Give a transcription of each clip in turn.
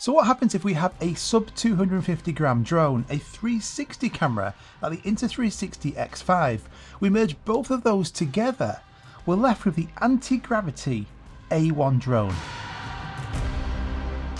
So what happens if we have a sub 250 gram drone, a 360 camera like the Insta360 X5? We merge both of those together. We're left with the Antigravity A1 drone.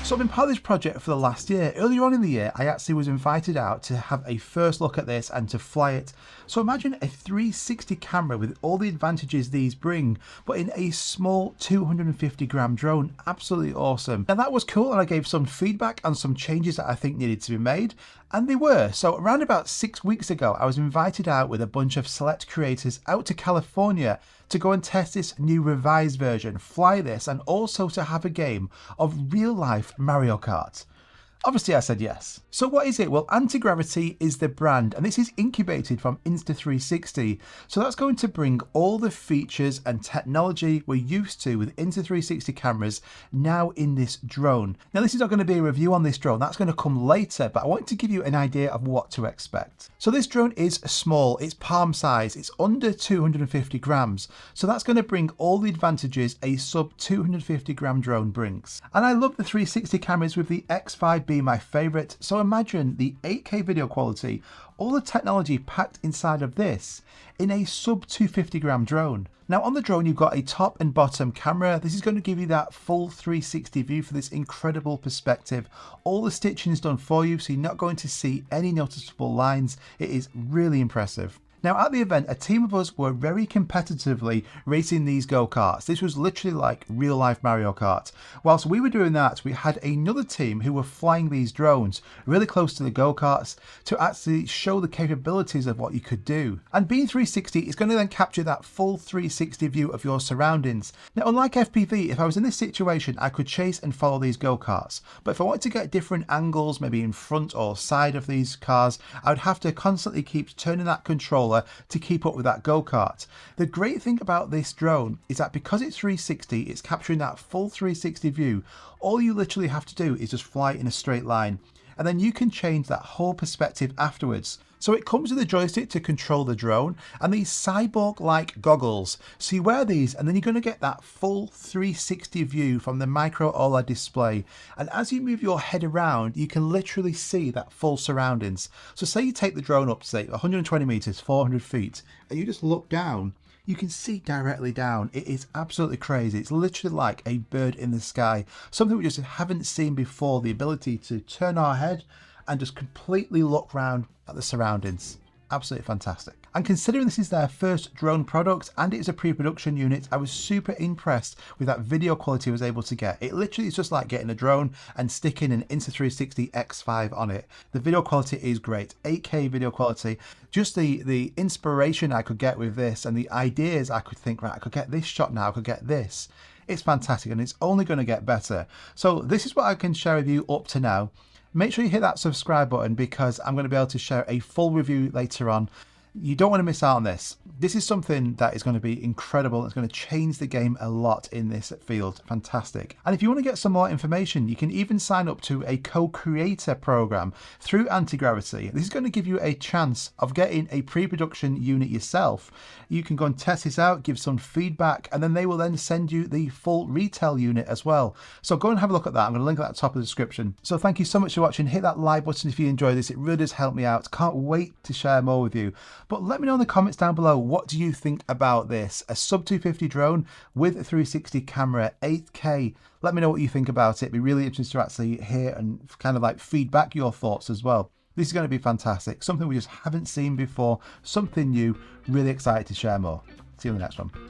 So I've been part of this project for the last year. Earlier on in the year, I actually was invited out to have a first look at this and to fly it. So imagine a 360 camera with all the advantages these bring, but in a small 250 gram drone. Absolutely awesome. Now that was cool, and I gave some feedback on some changes that I think needed to be made, and they were. So around about 6 weeks ago, I was invited out with a bunch of select creators out to California to go and test this new revised version, fly this, and also to have a game of real life Mario Kart. Obviously I said yes. So what is it? Well, Antigravity is the brand, and this is incubated from Insta360. So that's going to bring all the features and technology we're used to with Insta360 cameras now in this drone. Now this is not going to be a review on this drone, that's going to come later, but I want to give you an idea of what to expect. So this drone is small, it's palm size, it's under 250 grams. So that's going to bring all the advantages a sub 250 gram drone brings. And I love the 360 cameras with the X5 being my favorite. So imagine the 8K video quality, all the technology packed inside of this in a sub 250 gram drone. Now on the drone you've got a top and bottom camera. This is going to give you that full 360 view for this incredible perspective. All the stitching is done for you, so you're not going to see any noticeable lines. It is really impressive. Now at the event, a team of us were very competitively racing these go-karts. This was literally like real life Mario Kart. Whilst we were doing that, we had another team who were flying these drones really close to the go-karts to actually show the capabilities of what you could do. And being 360 is going to then capture that full 360 view of your surroundings. Now unlike FPV, if I was in this situation, I could chase and follow these go-karts. But if I wanted to get different angles, maybe in front or side of these cars, I would have to constantly keep turning that controller to keep up with that go-kart. The great thing about this drone is that because it's 360, it's capturing that full 360 view. All you literally have to do is just fly in a straight line, and then you can change that whole perspective afterwards. So it comes with a joystick to control the drone and these cyborg-like goggles. So you wear these and then you're going to get that full 360 view from the micro OLED display. And as you move your head around, you can literally see that full surroundings. So say you take the drone up, say 120 meters, 400 feet, and you just look down, you can see directly down. It is absolutely crazy. It's literally like a bird in the sky. Something we just haven't seen before, the ability to turn our head and just completely look around at the surroundings. Absolutely fantastic. And considering this is their first drone product and it is a pre-production unit, I was super impressed with that video quality I was able to get. It literally is just like getting a drone and sticking an Insta360 X5 on it. The video quality is great, 8K video quality. Just the inspiration I could get with this and the ideas I could think, right, I could get this shot now, I could get this. It's fantastic and it's only going to get better. So this is what I can share with you up to now. Make sure you hit that subscribe button because I'm going to be able to share a full review later on. You don't want to miss out on this. This is something that is going to be incredible. It's going to change the game a lot in this field. Fantastic. And if you want to get some more information, you can even sign up to a co-creator program through Antigravity. This is going to give you a chance of getting a pre-production unit yourself. You can go and test this out, give some feedback, and then they will then send you the full retail unit as well. So go and have a look at that. I'm going to link that at the top of the description. So thank you so much for watching. Hit that like button if you enjoy this. It really does help me out. Can't wait to share more with you. But let me know in the comments down below, what do you think about this? A sub 250 drone with a 360 camera, 8K. Let me know what you think about it. It'd be really interesting to actually hear and kind of like feedback your thoughts as well. This is going to be fantastic. Something we just haven't seen before, something new. Really excited to share more. See you in the next one.